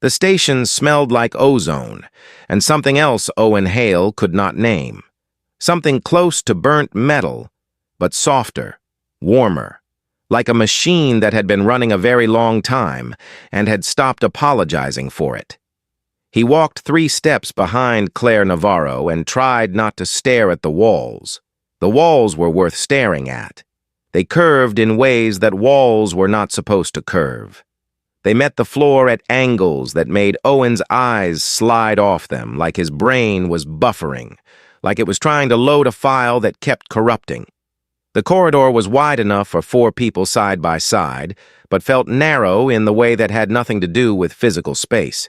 The station smelled like ozone, and something else Owen Hale could not name. Something close to burnt metal, but softer, warmer, like a machine that had been running a very long time and had stopped apologizing for it. He walked 3 steps behind Claire Navarro and tried not to stare at the walls. The walls were worth staring at. They curved in ways that walls were not supposed to curve. They met the floor at angles that made Owen's eyes slide off them, like his brain was buffering, like it was trying to load a file that kept corrupting. The corridor was wide enough for 4 people side by side, but felt narrow in the way that had nothing to do with physical space.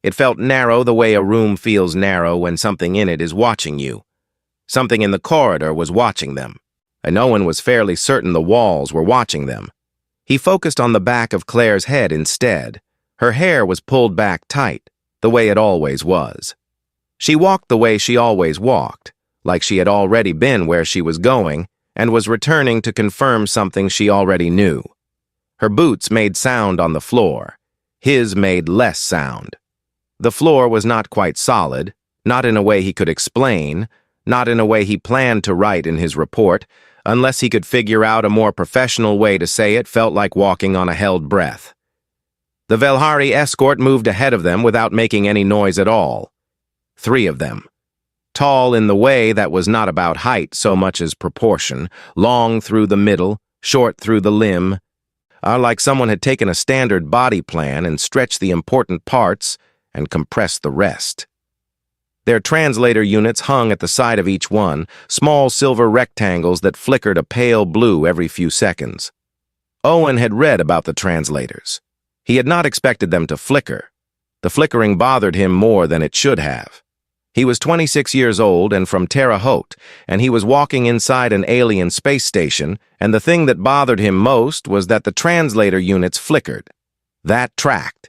It felt narrow the way a room feels narrow when something in it is watching you. Something in the corridor was watching them, and Owen was fairly certain the walls were watching them. He focused on the back of Claire's head instead. Her hair was pulled back tight, the way it always was. She walked the way she always walked, like she had already been where she was going and was returning to confirm something she already knew. Her boots made sound on the floor. His made less sound. The floor was not quite solid, not in a way he could explain, not in a way he planned to write in his report, unless he could figure out a more professional way to say it felt like walking on a held breath. The Velhari escort moved ahead of them without making any noise at all. 3 of them. Tall in the way that was not about height so much as proportion, long through the middle, short through the limb, like someone had taken a standard body plan and stretched the important parts and compressed the rest. Their translator units hung at the side of each one, small silver rectangles that flickered a pale blue every few seconds. Owen had read about the translators. He had not expected them to flicker. The flickering bothered him more than it should have. He was 26 years old and from Terre Haute, and he was walking inside an alien space station, and the thing that bothered him most was that the translator units flickered. That tracked.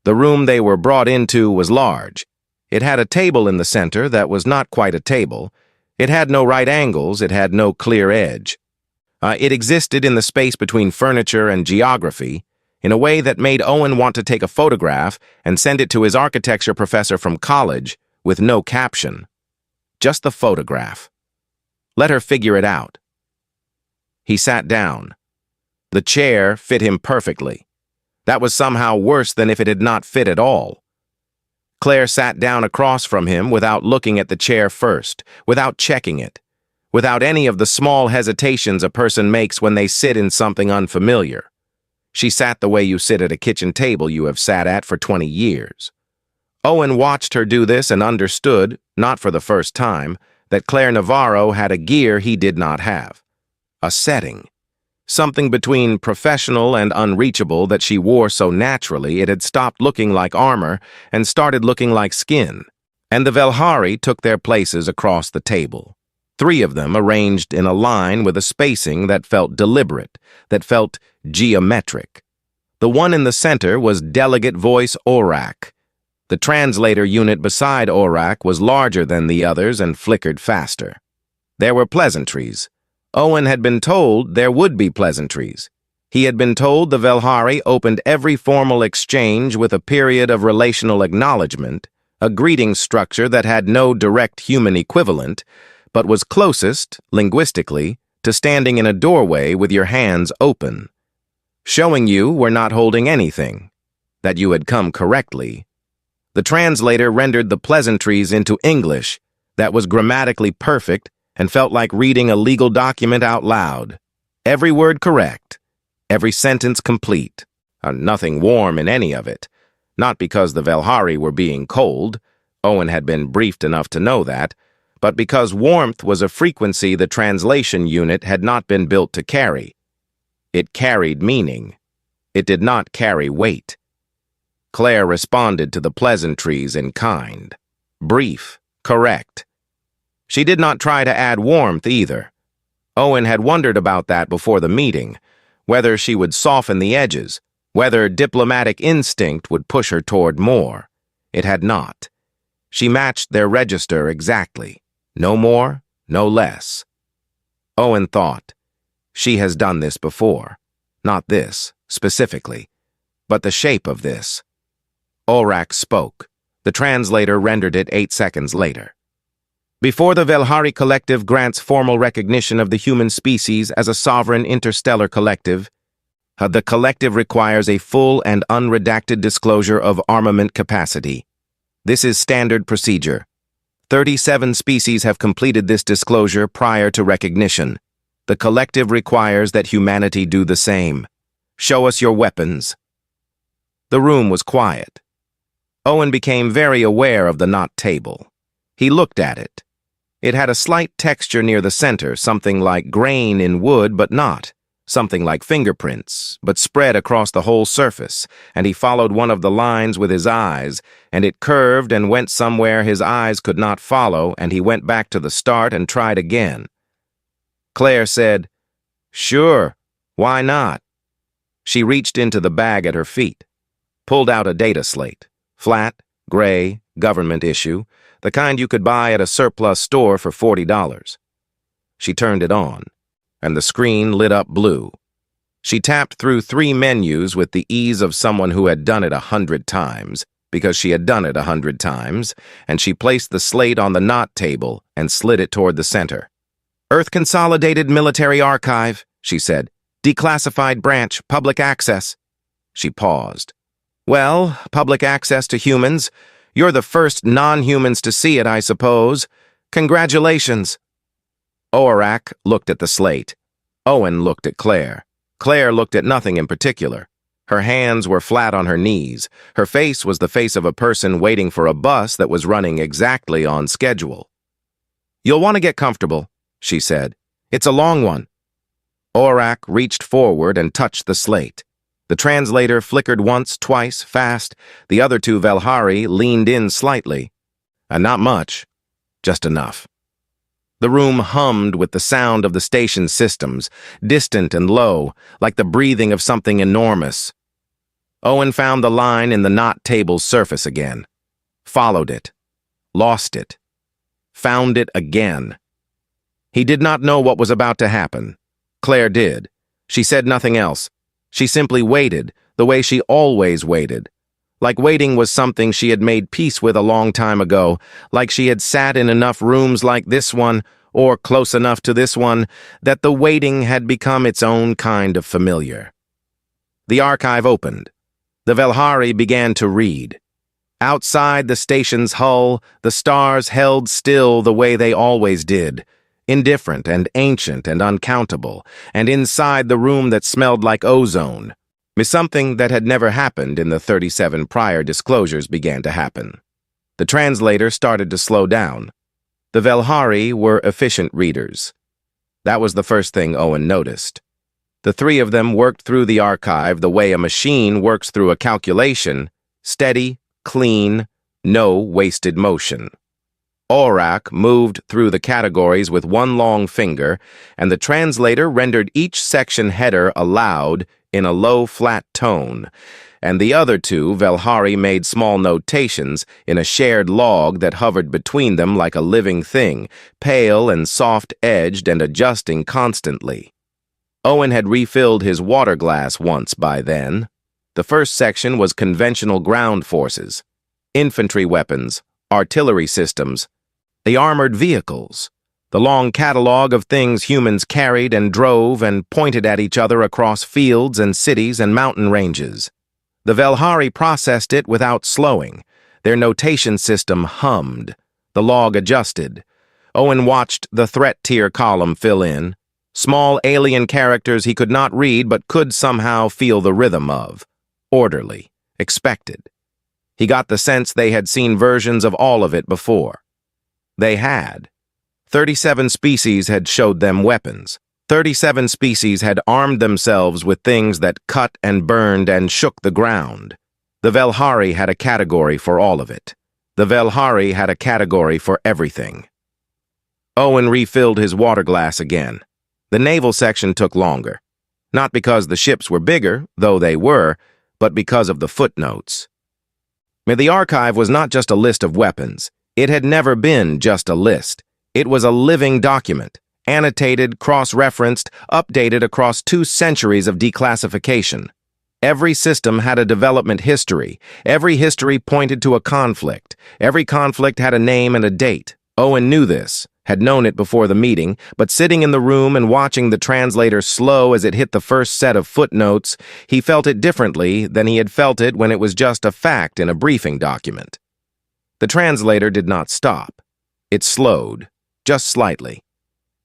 The room they were brought into was large. It had a table in the center that was not quite a table. It had no right angles, it had no clear edge. It existed in the space between furniture and geography, in a way that made Owen want to take a photograph and send it to his architecture professor from college with no caption. Just the photograph. Let her figure it out. He sat down. The chair fit him perfectly. That was somehow worse than if it had not fit at all. Claire sat down across from him without looking at the chair first, without checking it, without any of the small hesitations a person makes when they sit in something unfamiliar. She sat the way you sit at a kitchen table you have sat at for 20 years. Owen watched her do this and understood, not for the first time, that Claire Navarro had a gear he did not have. A setting. Something between professional and unreachable that she wore so naturally it had stopped looking like armor and started looking like skin. And the Velhari took their places across the table. 3 of them arranged in a line with a spacing that felt deliberate, that felt geometric. The one in the center was Delegate Voice Aurak. The translator unit beside Aurak was larger than the others and flickered faster. There were pleasantries. Owen had been told there would be pleasantries. He had been told the Velhari opened every formal exchange with a period of relational acknowledgement, a greeting structure that had no direct human equivalent, but was closest, linguistically, to standing in a doorway with your hands open, showing you were not holding anything, that you had come correctly. The translator rendered the pleasantries into English that was grammatically perfect and felt like reading a legal document out loud. Every word correct, every sentence complete, nothing warm in any of it. Not because the Velhari were being cold, Owen had been briefed enough to know that, but because warmth was a frequency the translation unit had not been built to carry. It carried meaning. It did not carry weight. Claire responded to the pleasantries in kind. Brief, correct. She did not try to add warmth either. Owen had wondered about that before the meeting, whether she would soften the edges, whether diplomatic instinct would push her toward more. It had not. She matched their register exactly. No more, no less. Owen thought, she has done this before. Not this, specifically, but the shape of this. Orak spoke. The translator rendered it 8 seconds later. Before the Velhari Collective grants formal recognition of the human species as a sovereign interstellar collective, the collective requires a full and unredacted disclosure of armament capacity. This is standard procedure. 37 species have completed this disclosure prior to recognition. The collective requires that humanity do the same. Show us your weapons. The room was quiet. Owen became very aware of the knot table. He looked at it. It had a slight texture near the center, something like grain in wood, but not. Something like fingerprints, but spread across the whole surface, and he followed one of the lines with his eyes, and it curved and went somewhere his eyes could not follow, and he went back to the start and tried again. Claire said, "Sure, why not?" She reached into the bag at her feet, pulled out a data slate, flat, gray, government issue, the kind you could buy at a surplus store for $40. She turned it on, and the screen lit up blue. She tapped through 3 menus with the ease of someone who had done it 100 times, because she had done it 100 times, and she placed the slate on the knot table and slid it toward the center. "Earth Consolidated Military Archive," she said. "Declassified branch, public access." She paused. "Well, public access to humans. You're the first non-humans to see it, I suppose. Congratulations." Orak looked at the slate. Owen looked at Claire. Claire looked at nothing in particular. Her hands were flat on her knees. Her face was the face of a person waiting for a bus that was running exactly on schedule. "You'll want to get comfortable," she said. "It's a long one." Orak reached forward and touched the slate. The translator flickered once, twice, fast. The other 2 Velhari leaned in slightly. Not much, just enough. The room hummed with the sound of the station systems, distant and low, like the breathing of something enormous. Owen found the line in the knot table's surface again. Followed it. Lost it. Found it again. He did not know what was about to happen. Claire did. She said nothing else. She simply waited, the way she always waited. Like waiting was something she had made peace with a long time ago, like she had sat in enough rooms like this one, or close enough to this one, that the waiting had become its own kind of familiar. The archive opened. The Velhari began to read. Outside the station's hull, the stars held still the way they always did, indifferent and ancient and uncountable, and inside the room that smelled like ozone, something that had never happened in the 37 prior disclosures began to happen. The translator started to slow down. The Velhari were efficient readers. That was the first thing Owen noticed. The 3 of them worked through the archive the way a machine works through a calculation, steady, clean, no wasted motion. Orak moved through the categories with one long finger, and the translator rendered each section header aloud in a low, flat tone, and the other 2 Velhari made small notations in a shared log that hovered between them like a living thing, pale and soft-edged and adjusting constantly. Owen had refilled his water glass once by then. The first section was conventional ground forces, infantry weapons, artillery systems, the armored vehicles, the long catalog of things humans carried and drove and pointed at each other across fields and cities and mountain ranges. The Velhari processed it without slowing. Their notation system hummed. The log adjusted. Owen watched the threat tier column fill in. Small alien characters he could not read but could somehow feel the rhythm of. Orderly. Expected. He got the sense they had seen versions of all of it before. They had. 37 species had showed them weapons. 37 species had armed themselves with things that cut and burned and shook the ground. The Velhari had a category for all of it. The Velhari had a category for everything. Owen refilled his water glass again. The naval section took longer. Not because the ships were bigger, though they were, but because of the footnotes. The archive was not just a list of weapons. It had never been just a list. It was a living document, annotated, cross-referenced, updated across 2 centuries of declassification. Every system had a development history. Every history pointed to a conflict. Every conflict had a name and a date. Owen knew this, had known it before the meeting, but sitting in the room and watching the translator slow as it hit the first set of footnotes, he felt it differently than he had felt it when it was just a fact in a briefing document. The translator did not stop. It slowed, just slightly.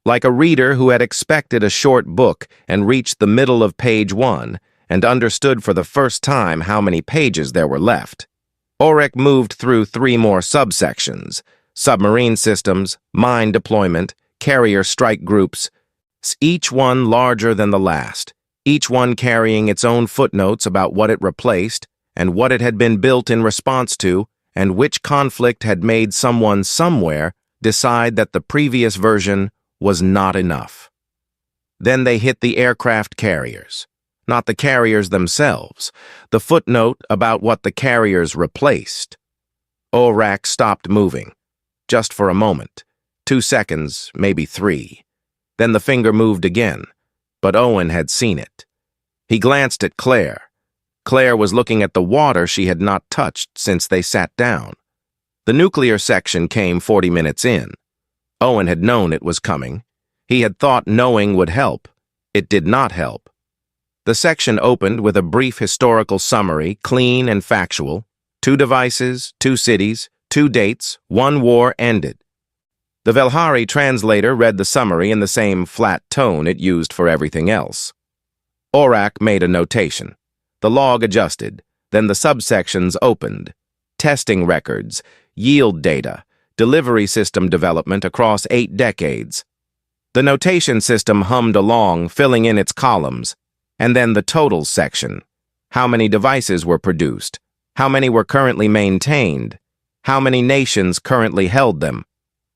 Like a reader who had expected a short book and reached the middle of page 1 and understood for the first time how many pages there were left. Orek moved through 3 more subsections: submarine systems, mine deployment, carrier strike groups, each one larger than the last, each one carrying its own footnotes about what it replaced and what it had been built in response to, and which conflict had made someone somewhere decide that the previous version was not enough. Then they hit the aircraft carriers. Not the carriers themselves, the footnote about what the carriers replaced. Orek stopped moving, just for a moment, 2 seconds, maybe 3. Then the finger moved again, but Owen had seen it. He glanced at Claire. Claire was looking at the water she had not touched since they sat down. The nuclear section came 40 minutes in. Owen had known it was coming. He had thought knowing would help. It did not help. The section opened with a brief historical summary, clean and factual. 2 devices, 2 cities, 2 dates, 1 war ended. The Velhari translator read the summary in the same flat tone it used for everything else. Orek made a notation. The log adjusted. Then the subsections opened. Testing records, yield data, delivery system development across 8 decades. The notation system hummed along, filling in its columns. And then the totals section. How many devices were produced? How many were currently maintained? How many nations currently held them?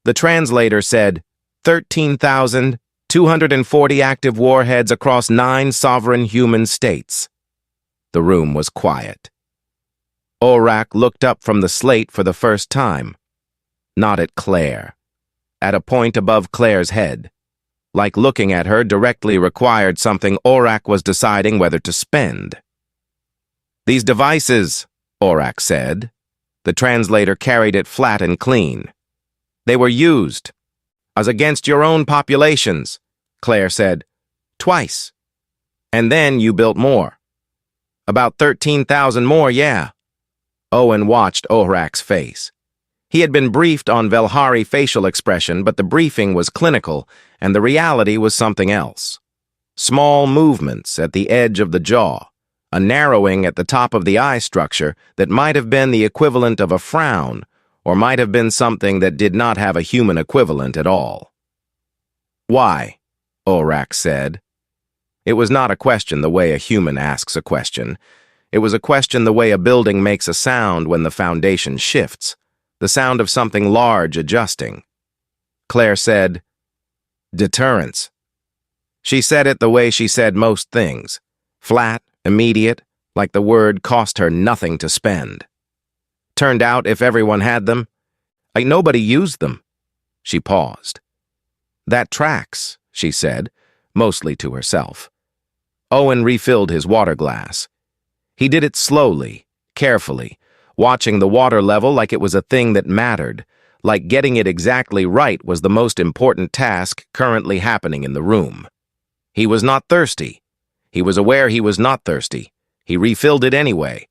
The translator said, 13,240 active warheads across 9 sovereign human states. The room was quiet. Orek looked up from the slate for the first time. Not at Claire. At a point above Claire's head. Like looking at her directly required something Orek was deciding whether to spend. These devices, Orek said. The translator carried it flat and clean. They were used. As against your own populations, Claire said. Twice. And then you built more. About 13,000 more, yeah. Owen watched Orek's face. He had been briefed on Velhari facial expression, but the briefing was clinical, and the reality was something else. Small movements at the edge of the jaw, a narrowing at the top of the eye structure that might have been the equivalent of a frown, or might have been something that did not have a human equivalent at all. Why? Orek said. It was not a question the way a human asks a question. It was a question the way a building makes a sound when the foundation shifts. The sound of something large adjusting. Claire said, deterrence. She said it the way she said most things. Flat, immediate, like the word cost her nothing to spend. Turned out if everyone had them, like nobody used them. She paused. That tracks, she said, mostly to herself. Owen refilled his water glass. He did it slowly, carefully, watching the water level like it was a thing that mattered, like getting it exactly right was the most important task currently happening in the room. He was not thirsty. He was aware he was not thirsty. He refilled it anyway.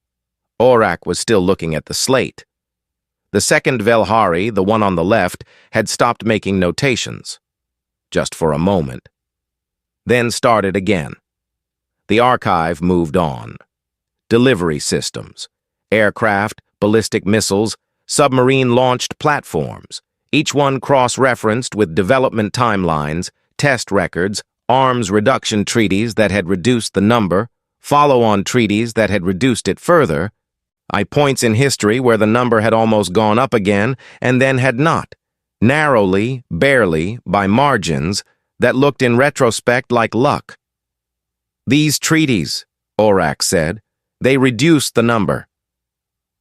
Orek was still looking at the slate. The second Velhari, the one on the left, had stopped making notations. Just for a moment. Then started again. The archive moved on. Delivery systems. Aircraft, ballistic missiles, submarine-launched platforms, each one cross-referenced with development timelines, test records, arms reduction treaties that had reduced the number, follow-on treaties that had reduced it further, points in history where the number had almost gone up again and then had not, narrowly, barely, by margins that looked in retrospect like luck. These treaties, Orek said, they reduced the number.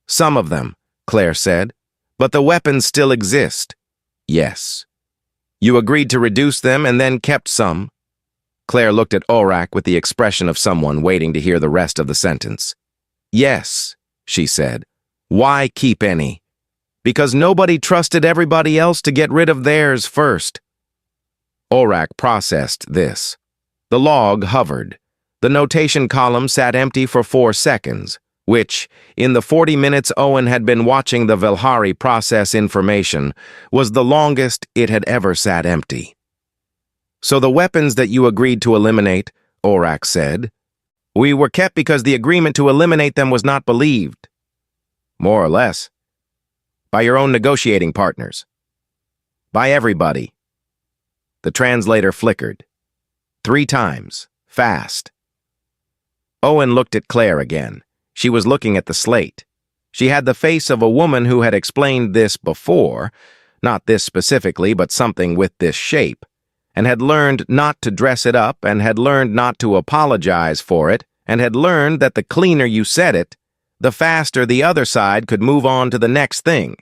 Some of them, Claire said, but the weapons still exist. Yes. You agreed to reduce them and then kept some. Claire looked at Orak with the expression of someone waiting to hear the rest of the sentence. Yes, she said. Why keep any? Because nobody trusted everybody else to get rid of theirs first. Orak processed this. The log hovered. The notation column sat empty for 4 seconds, which, in the 40 minutes Owen had been watching the Velhari process information, was the longest it had ever sat empty. So the weapons that you agreed to eliminate, Orak said, we were kept because the agreement to eliminate them was not believed. More or less. By your own negotiating partners. By everybody. The translator flickered. 3 times. Fast. Owen looked at Claire again. She was looking at the slate. She had the face of a woman who had explained this before, not this specifically, but something with this shape, and had learned not to dress it up, and had learned not to apologize for it, and had learned that the cleaner you said it, the faster the other side could move on to the next thing.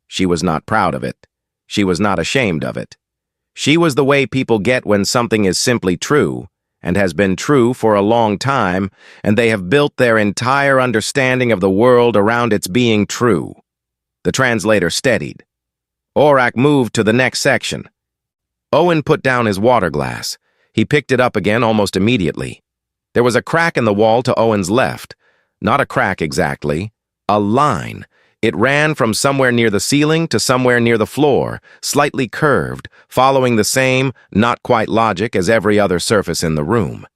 She was not proud of it. She was not ashamed of it. She was the way people get when something is simply true, and has been true for a long time, and they have built their entire understanding of the world around its being true. The translator steadied. Orak moved to the next section. Owen put down his water glass. He picked it up again almost immediately. There was a crack in the wall to Owen's left. Not a crack exactly. A line. It ran from somewhere near the ceiling to somewhere near the floor, slightly curved, following the same, not quite logic as every other surface in the room.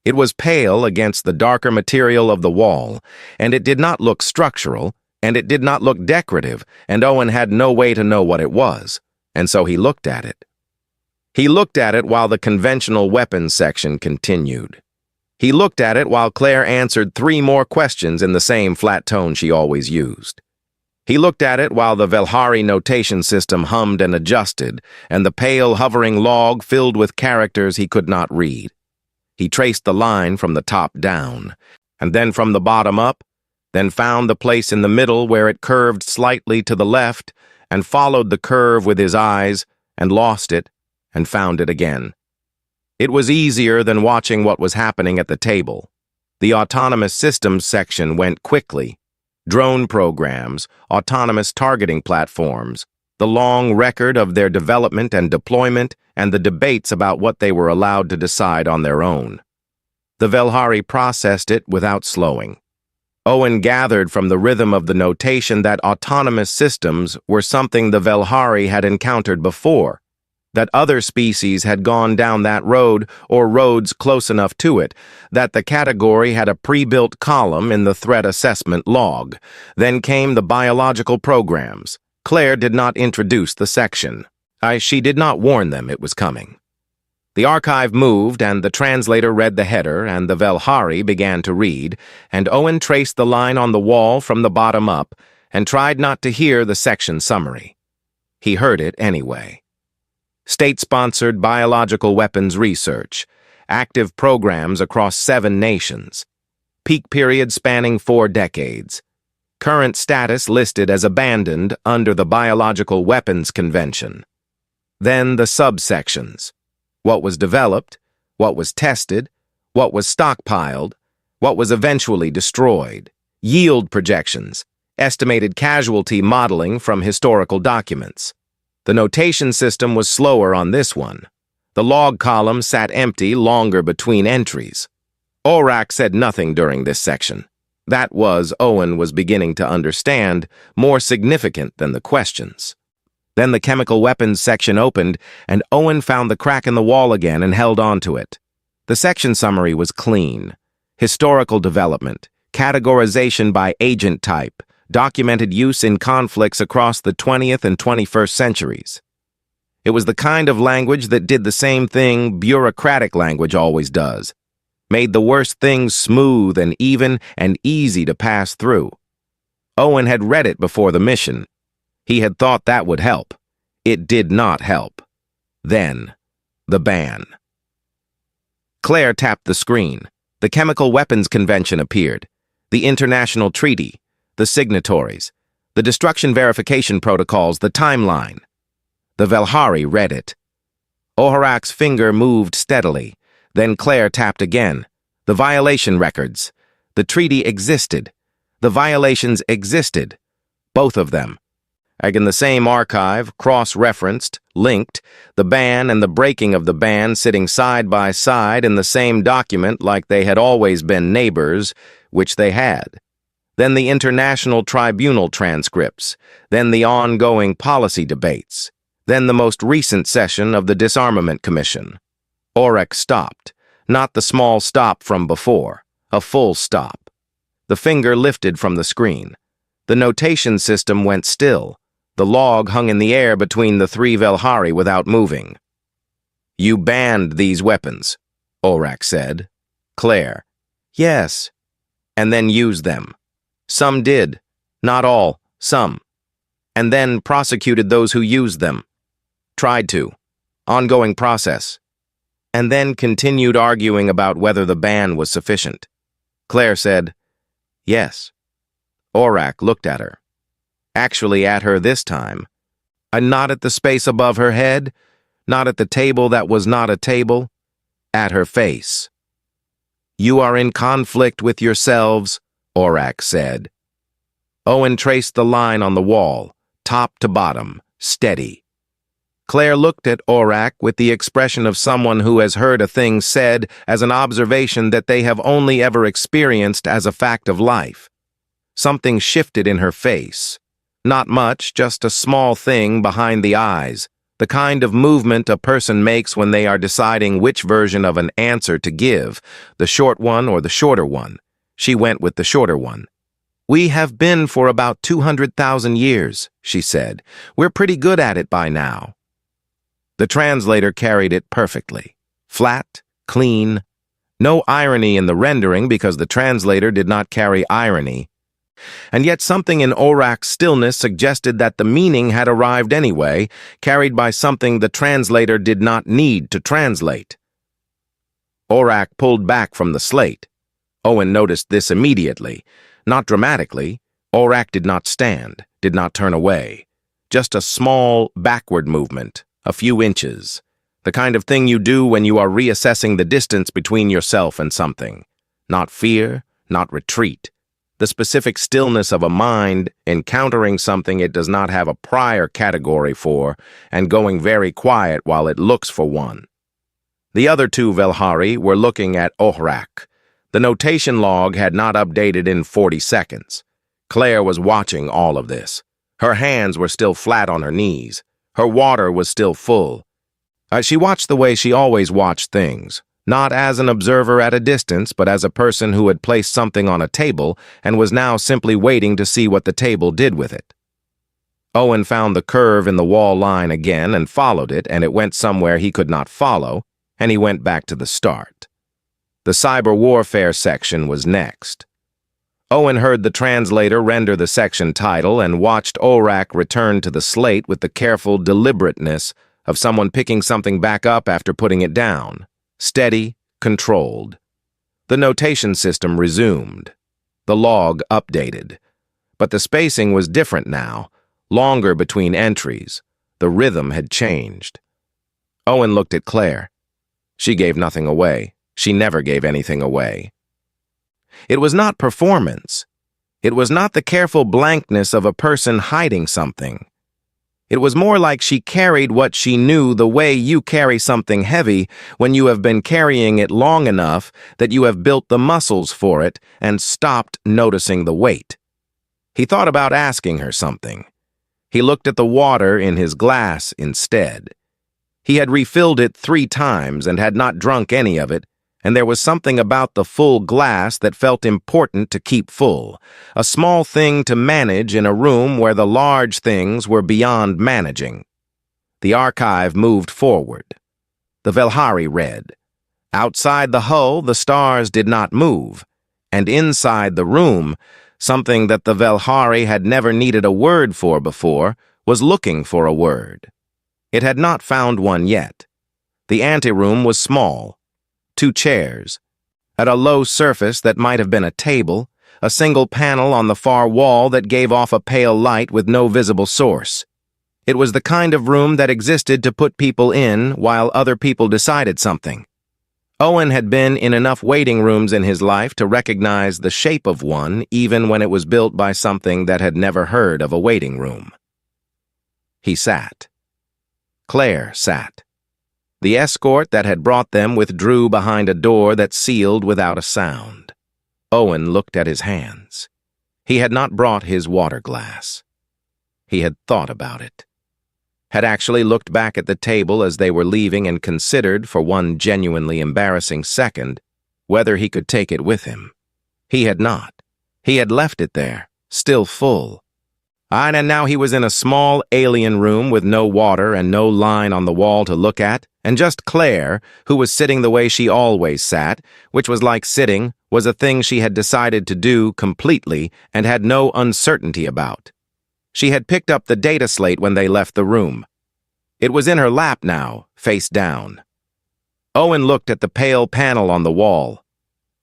It was pale against the darker material of the wall, and it did not look structural, and it did not look decorative, and Owen had no way to know what it was, and so he looked at it. He looked at it while the conventional weapons section continued. He looked at it while Claire answered 3 more questions in the same flat tone she always used. He looked at it while the Velhari notation system hummed and adjusted, and the pale, hovering log filled with characters he could not read. He traced the line from the top down, and then from the bottom up, then found the place in the middle where it curved slightly to the left, and followed the curve with his eyes, and lost it, and found it again. It was easier than watching what was happening at the table. The autonomous systems section went quickly. Drone programs, autonomous targeting platforms, the long record of their development and deployment, and the debates about what they were allowed to decide on their own. The Velhari processed it without slowing. Owen gathered from the rhythm of the notation that autonomous systems were something the Velhari had encountered before, that other species had gone down that road or roads close enough to it, that the category had a pre-built column in the threat assessment log. Then came the biological programs. Claire did not introduce the section. She did not warn them it was coming. The archive moved, and the translator read the header, and the Velhari began to read, and Owen traced the line on the wall from the bottom up, and tried not to hear the section summary. He heard it anyway. State-sponsored biological weapons research, active programs across 7 nations, peak period spanning 4 decades, current status listed as abandoned under the Biological Weapons Convention. Then the subsections, what was developed, what was tested, what was stockpiled, what was eventually destroyed, yield projections, estimated casualty modeling from historical documents. The notation system was slower on this one. The log column sat empty longer between entries. Orak said nothing during this section. That was, Owen was beginning to understand, more significant than the questions. Then the chemical weapons section opened, and Owen found the crack in the wall again and held on to it. The section summary was clean. Historical development, categorization by agent type, documented use in conflicts across the 20th and 21st centuries. It was the kind of language that did the same thing bureaucratic language always does, made the worst things smooth and even and easy to pass through. Owen had read it before the mission. He had thought that would help. It did not help. Then, the ban. Claire tapped the screen. The Chemical Weapons Convention appeared. The International Treaty. The signatories, the destruction verification protocols, the timeline. The Velhari read it. Oharak's finger moved steadily. Then Claire tapped again. The violation records. The treaty existed. The violations existed. Both of them. In the same archive, cross-referenced, linked, the ban and the breaking of the ban sitting side by side in the same document like they had always been neighbors, which they had. Then the international tribunal transcripts, then the ongoing policy debates, then the most recent session of the Disarmament Commission. Orek stopped, not the small stop from before, a full stop. The finger lifted from the screen. The notation system went still. The log hung in the air between the three Velhari without moving. "You banned these weapons," Orek said. Claire: "Yes." "And then used them." "Some did. Not all. Some." "And then prosecuted those who used them." "Tried to. Ongoing process." "And then continued arguing about whether the ban was sufficient." Claire said, "Yes." Orek looked at her. Actually at her this time. And not at the space above her head, not at the table that was not a table, at her face. "You are in conflict with yourselves," Orek said. Owen traced the line on the wall, top to bottom, steady. Claire looked at Orek with the expression of someone who has heard a thing said as an observation that they have only ever experienced as a fact of life. Something shifted in her face. Not much, just a small thing behind the eyes, the kind of movement a person makes when they are deciding which version of an answer to give, the short one or the shorter one. She went with the shorter one. "We have been for about 200,000 years, she said. "We're pretty good at it by now." The translator carried it perfectly. Flat, clean. No irony in the rendering because the translator did not carry irony. And yet something in Orek's stillness suggested that the meaning had arrived anyway, carried by something the translator did not need to translate. Orek pulled back from the slate. Owen noticed this immediately. Not dramatically. Orek did not stand, did not turn away. Just a small, backward movement, a few inches. The kind of thing you do when you are reassessing the distance between yourself and something. Not fear, not retreat. The specific stillness of a mind encountering something it does not have a prior category for and going very quiet while it looks for one. The other two Velhari were looking at Orek. The notation log had not updated in 40 seconds. Claire was watching all of this. Her hands were still flat on her knees. Her water was still full. She watched the way she always watched things. Not as an observer at a distance, but as a person who had placed something on a table and was now simply waiting to see what the table did with it. Owen found the curve in the wall line again and followed it, and it went somewhere he could not follow, and he went back to the start. The cyber warfare section was next. Owen heard the translator render the section title and watched Orek return to the slate with the careful deliberateness of someone picking something back up after putting it down. Steady, controlled. The notation system resumed. The log updated. But the spacing was different now, longer between entries. The rhythm had changed. Owen looked at Claire. She gave nothing away. She never gave anything away. It was not performance. It was not the careful blankness of a person hiding something. It was more like she carried what she knew the way you carry something heavy when you have been carrying it long enough that you have built the muscles for it and stopped noticing the weight. He thought about asking her something. He looked at the water in his glass instead. He had refilled it 3 times and had not drunk any of it, and there was something about the full glass that felt important to keep full, a small thing to manage in a room where the large things were beyond managing. The archive moved forward. The Velhari read. Outside the hull, the stars did not move, and inside the room, something that the Velhari had never needed a word for before, was looking for a word. It had not found one yet. The anteroom was small. 2 chairs. At a low surface that might have been a table, a single panel on the far wall that gave off a pale light with no visible source. It was the kind of room that existed to put people in while other people decided something. Owen had been in enough waiting rooms in his life to recognize the shape of one even when it was built by something that had never heard of a waiting room. He sat. Claire sat. The escort that had brought them withdrew behind a door that sealed without a sound. Owen looked at his hands. He had not brought his water glass. He had thought about it. Had actually looked back at the table as they were leaving and considered, for one genuinely embarrassing second, whether he could take it with him. He had not. He had left it there, still full. And now he was in a small alien room with no water and no line on the wall to look at, and just Claire, who was sitting the way she always sat, which was like sitting, was a thing she had decided to do completely and had no uncertainty about. She had picked up the data slate when they left the room. It was in her lap now, face down. Owen looked at the pale panel on the wall.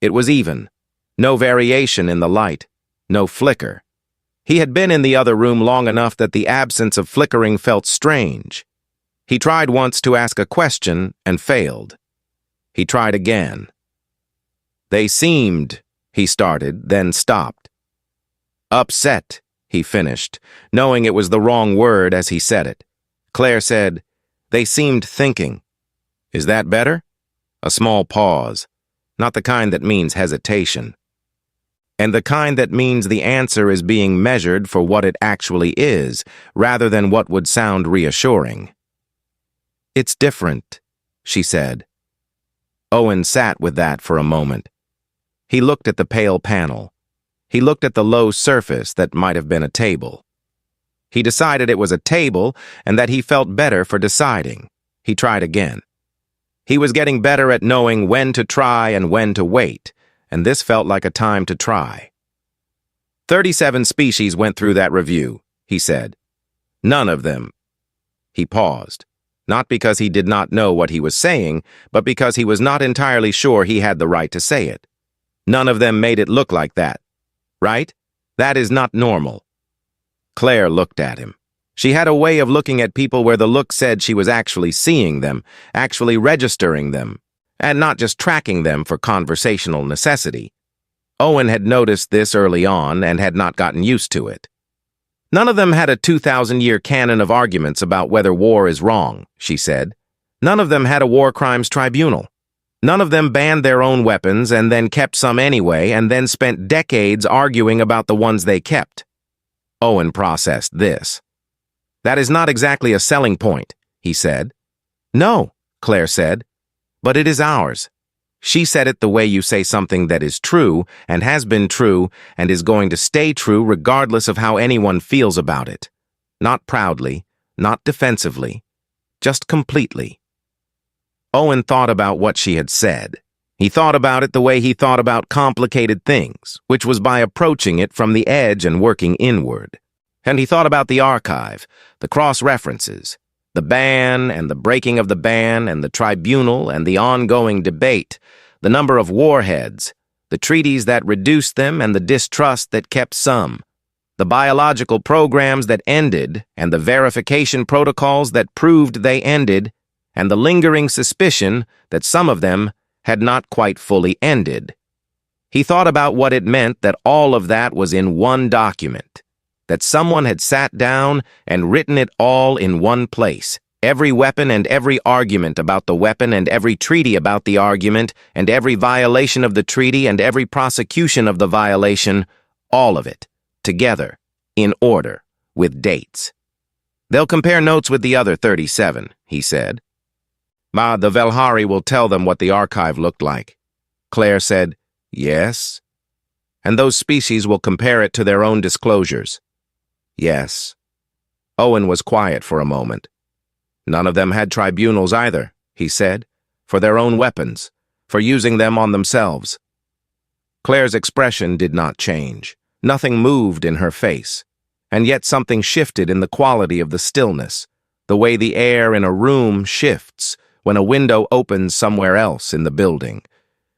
It was even. No variation in the light. No flicker. He had been in the other room long enough that the absence of flickering felt strange. He tried once to ask a question and failed. He tried again. They seemed, he started, then stopped. Upset, he finished, knowing it was the wrong word as he said it. Claire said, "They seemed thinking." "Is that better?" A small pause. Not the kind that means hesitation. And the kind that means the answer is being measured for what it actually is, rather than what would sound reassuring. "It's different," she said. Owen sat with that for a moment. He looked at the pale panel. He looked at the low surface that might have been a table. He decided it was a table and that he felt better for deciding. He tried again. He was getting better at knowing when to try and when to wait, and this felt like a time to try. 37 species went through that review, he said. None of them. He paused, not because he did not know what he was saying, but because he was not entirely sure he had the right to say it. None of them made it look like that. Right? That is not normal. Claire looked at him. She had a way of looking at people where the look said she was actually seeing them, actually registering them, and not just tracking them for conversational necessity. Owen had noticed this early on and had not gotten used to it. None of them had a 2,000-year canon of arguments about whether war is wrong, she said. None of them had a war crimes tribunal. None of them banned their own weapons and then kept some anyway and then spent decades arguing about the ones they kept. Owen processed this. That is not exactly a selling point, he said. No, Claire said, but it is ours. She said it the way you say something that is true and has been true and is going to stay true regardless of how anyone feels about it. Not proudly, not defensively, just completely. Owen thought about what she had said. He thought about it the way he thought about complicated things, which was by approaching it from the edge and working inward. And he thought about the archive, the cross-references, the ban and the breaking of the ban and the tribunal and the ongoing debate, the number of warheads, the treaties that reduced them and the distrust that kept some, the biological programs that ended and the verification protocols that proved they ended, and the lingering suspicion that some of them had not quite fully ended. He thought about what it meant that all of that was in one document, that someone had sat down and written it all in one place, every weapon and every argument about the weapon and every treaty about the argument and every violation of the treaty and every prosecution of the violation, all of it, together, in order, with dates. They'll compare notes with the other 37, he said. The Velhari will tell them what the archive looked like. Claire said, yes. And those species will compare it to their own disclosures. Yes. Owen was quiet for a moment. None of them had tribunals either, he said, for their own weapons, for using them on themselves. Claire's expression did not change. Nothing moved in her face, and yet something shifted in the quality of the stillness, the way the air in a room shifts when a window opens somewhere else in the building.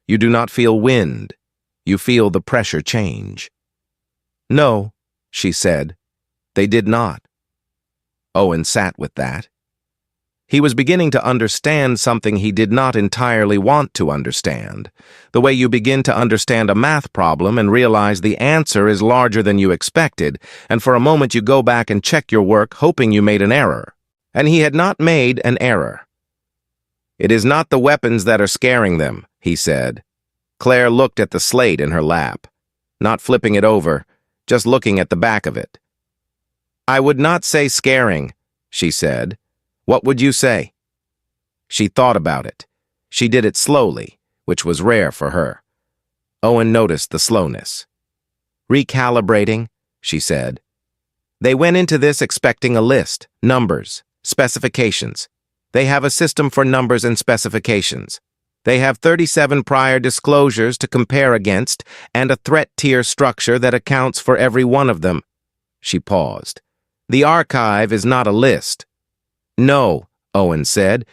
You do not feel wind. You feel the pressure change. No, she said. They did not. Owen sat with that. He was beginning to understand something he did not entirely want to understand. The way you begin to understand a math problem and realize the answer is larger than you expected, and for a moment you go back and check your work hoping you made an error. And he had not made an error. "It is not the weapons that are scaring them," he said. Claire looked at the slate in her lap, not flipping it over, just looking at the back of it. "I would not say scaring," she said. "What would you say?" She thought about it. She did it slowly, which was rare for her. Owen noticed the slowness. "Recalibrating," she said. "They went into this expecting a list, numbers, specifications. They have a system for numbers and specifications. They have 37 prior disclosures to compare against and a threat tier structure that accounts for every one of them." She paused. "The archive is not a list." "No," Owen said.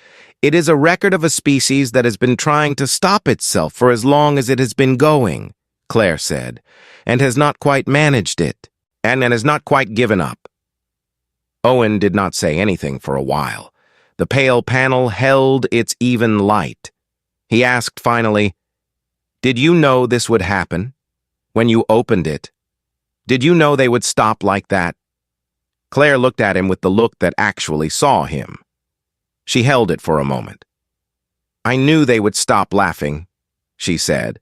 "It is a record of a species that has been trying to stop itself for as long as it has been going," Claire said, "and has not quite managed it, and has not quite given up." Owen did not say anything for a while. The pale panel held its even light. He asked finally, "Did you know this would happen? When you opened it? Did you know they would stop like that?" Claire looked at him with the look that actually saw him. She held it for a moment. "I knew they would stop laughing," she said.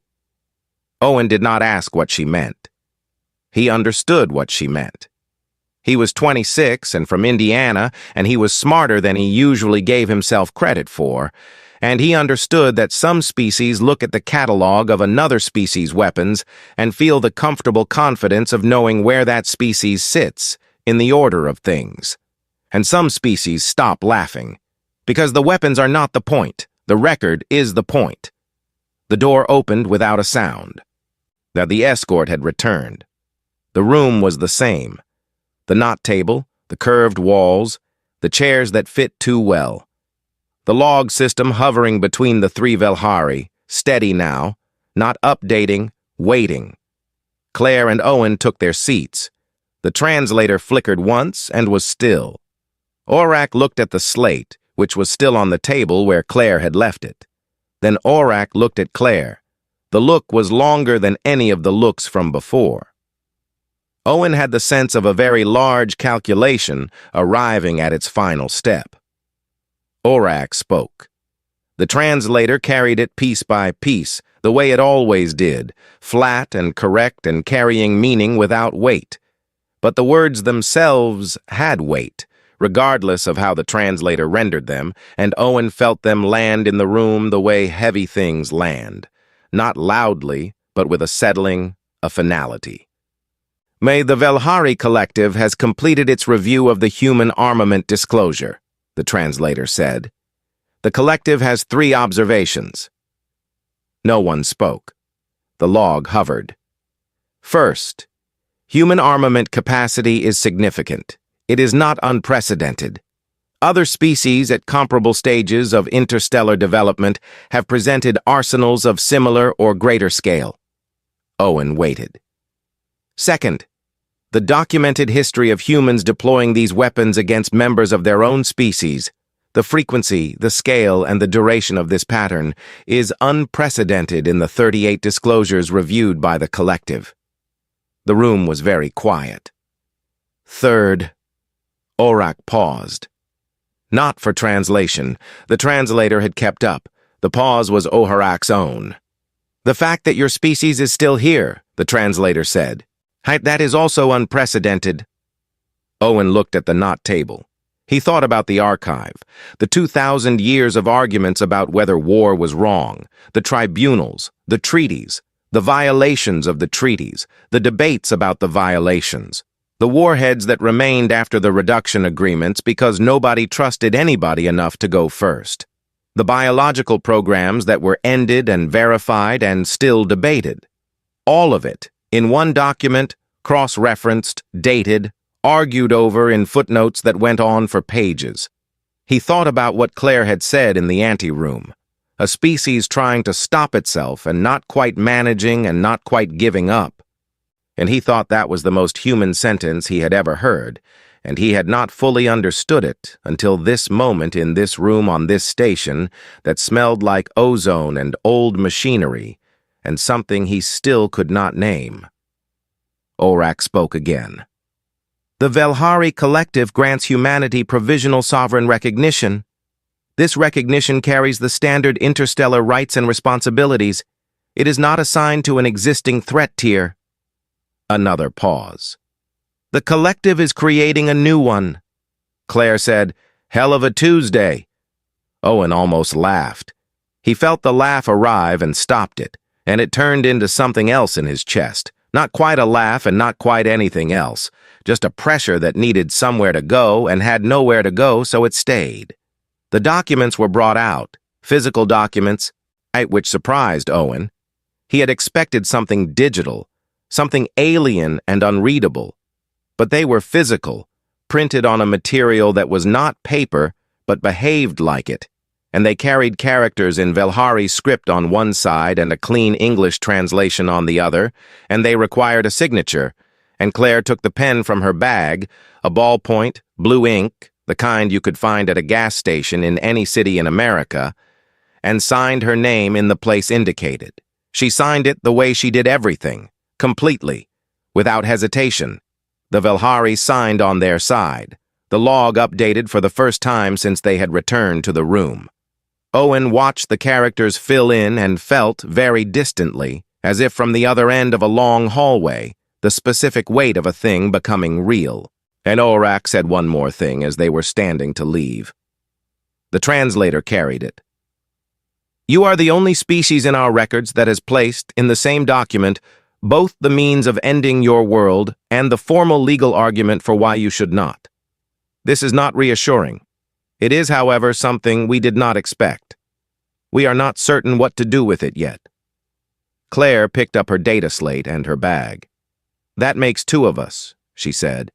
Owen did not ask what she meant. He understood what she meant. He was 26 and from Indiana, and he was smarter than he usually gave himself credit for, and he understood that some species look at the catalog of another species' weapons and feel the comfortable confidence of knowing where that species sits in the order of things. And some species stop laughing, because the weapons are not the point. The record is the point. The door opened without a sound. That the escort had returned. The room was the same. The knot table, the curved walls, the chairs that fit too well. The log system hovering between the three Velhari, steady now, not updating, waiting. Claire and Owen took their seats. The translator flickered once and was still. Aurak looked at the slate, which was still on the table where Claire had left it. Then Aurak looked at Claire. The look was longer than any of the looks from before. Owen had the sense of a very large calculation arriving at its final step. Aurak spoke. The translator carried it piece by piece, the way it always did, flat and correct and carrying meaning without weight. But the words themselves had weight, regardless of how the translator rendered them, and Owen felt them land in the room the way heavy things land, not loudly, but with a settling, a finality. "May the Velhari Collective has completed its review of the human armament disclosure," the translator said. "The collective has 3 observations." No one spoke. The log hovered. "First, human armament capacity is significant. It is not unprecedented. Other species at comparable stages of interstellar development have presented arsenals of similar or greater scale." Owen waited. "Second, the documented history of humans deploying these weapons against members of their own species, the frequency, the scale, and the duration of this pattern is unprecedented in the 38 disclosures reviewed by the collective." The room was very quiet. "Third," Aurak paused. Not for translation. The translator had kept up. The pause was Aurak's own. "The fact that your species is still here," the translator said. "That is also unprecedented." Owen looked at the knot table. He thought about the archive, the 2,000 years of arguments about whether war was wrong, the tribunals, the treaties, the violations of the treaties, the debates about the violations, the warheads that remained after the reduction agreements because nobody trusted anybody enough to go first, the biological programs that were ended and verified and still debated. All of it, in one document, cross-referenced, dated, argued over in footnotes that went on for pages. He thought about what Claire had said in the anteroom. A species trying to stop itself and not quite managing and not quite giving up. And he thought that was the most human sentence he had ever heard, and he had not fully understood it until this moment in this room on this station that smelled like ozone and old machinery, and something he still could not name. Orak spoke again. The Velhari Collective grants humanity provisional sovereign recognition. This recognition carries the standard interstellar rights and responsibilities. It is not assigned to an existing threat tier. Another pause. The collective is creating a new one. Claire said, "Hell of a Tuesday." Owen almost laughed. He felt the laugh arrive and stopped it, and it turned into something else in his chest. Not quite a laugh and not quite anything else, just a pressure that needed somewhere to go and had nowhere to go, so it stayed. The documents were brought out, physical documents, which surprised Owen. He had expected something digital, something alien and unreadable. But they were physical, printed on a material that was not paper, but behaved like it, and they carried characters in Velhari script on one side and a clean English translation on the other, and they required a signature, and Claire took the pen from her bag, a ballpoint, blue ink, the kind you could find at a gas station in any city in America, and signed her name in the place indicated. She signed it the way she did everything, completely, without hesitation. The Velhari signed on their side, the log updated for the first time since they had returned to the room. Owen watched the characters fill in and felt, very distantly, as if from the other end of a long hallway, the specific weight of a thing becoming real. And Orak said one more thing as they were standing to leave. The translator carried it. "You are the only species in our records that has placed, in the same document, both the means of ending your world and the formal legal argument for why you should not. This is not reassuring. It is, however, something we did not expect. We are not certain what to do with it yet." Claire picked up her data slate and her bag. "That makes two of us," she said.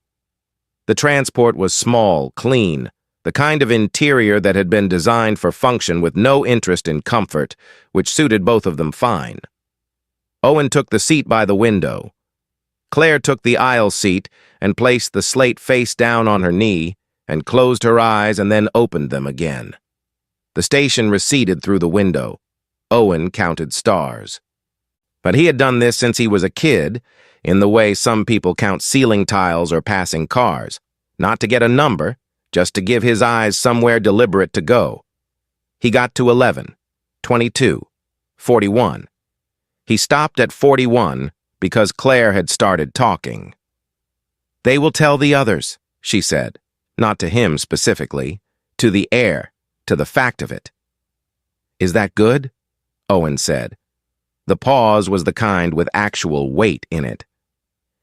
The transport was small, clean, the kind of interior that had been designed for function with no interest in comfort, which suited both of them fine. Owen took the seat by the window. Claire took the aisle seat and placed the slate face down on her knee and closed her eyes and then opened them again. The station receded through the window. Owen counted stars. But he had done this since he was a kid, in the way some people count ceiling tiles or passing cars, not to get a number, just to give his eyes somewhere deliberate to go. He got to 11, 22, 41. He stopped at 41 because Claire had started talking. "They will tell the others," she said, not to him specifically, to the air, to the fact of it. "Is that good?" Owen said. The pause was the kind with actual weight in it.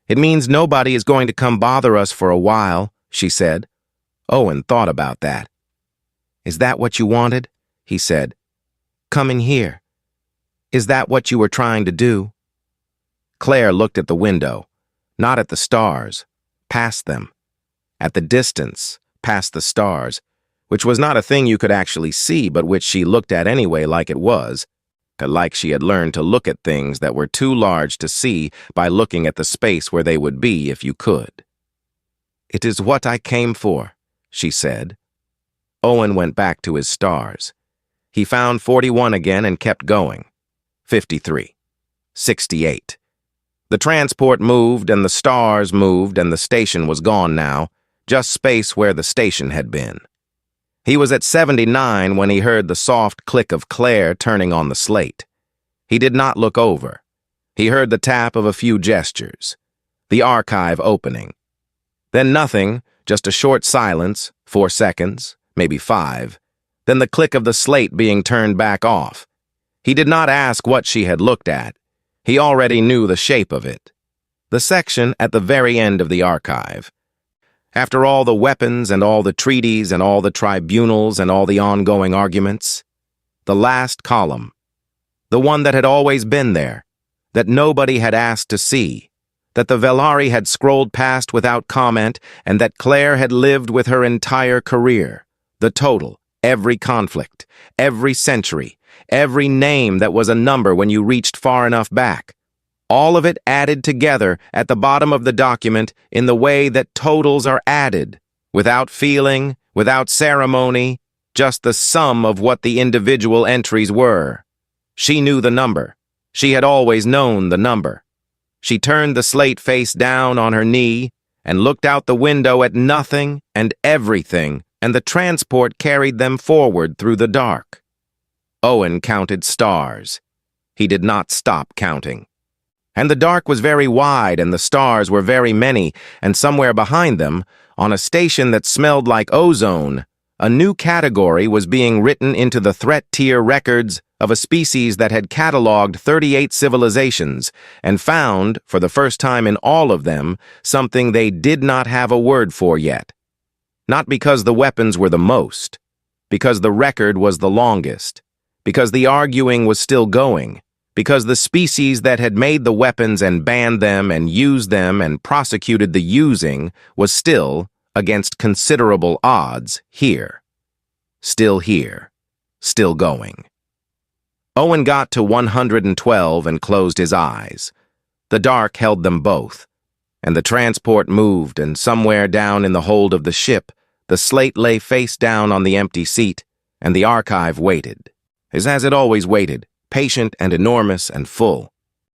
"It means nobody is going to come bother us for a while," she said. Owen thought about that. "Is that what you wanted?" he said. "Coming here. Is that what you were trying to do?" Claire looked at the window, not at the stars, past them, at the distance, past the stars, which was not a thing you could actually see, but which she looked at anyway like it was, like she had learned to look at things that were too large to see by looking at the space where they would be if you could. "It is what I came for," she said. Owen went back to his stars. He found 41 again and kept going. 53. 68. The transport moved and the stars moved and the station was gone now, just space where the station had been. He was at 79 when he heard the soft click of Claire turning on the slate. He did not look over. He heard the tap of a few gestures. The archive opening. Then nothing, just a short silence, 4 seconds, maybe 5. Then the click of the slate being turned back off. He did not ask what she had looked at. He already knew the shape of it. The section at the very end of the archive. After all the weapons and all the treaties and all the tribunals and all the ongoing arguments, the last column, the one that had always been there, that nobody had asked to see, that the Velhari had scrolled past without comment, and that Claire had lived with her entire career, the total, every conflict, every century, every name that was a number when you reached far enough back. All of it added together at the bottom of the document in the way that totals are added, without feeling, without ceremony, just the sum of what the individual entries were. She knew the number. She had always known the number. She turned the slate face down on her knee and looked out the window at nothing and everything, and the transport carried them forward through the dark. Owen counted stars. He did not stop counting. And the dark was very wide, and the stars were very many, and somewhere behind them, on a station that smelled like ozone, a new category was being written into the threat tier records of a species that had cataloged 38 civilizations and found, for the first time in all of them, something they did not have a word for yet. Not because the weapons were the most, because the record was the longest, because the arguing was still going, because the species that had made the weapons and banned them and used them and prosecuted the using was still, against considerable odds, here. Still here. Still going. Owen got to 112 and closed his eyes. The dark held them both, and the transport moved, and somewhere down in the hold of the ship, the slate lay face down on the empty seat, and the archive waited, as it always waited, patient and enormous and full.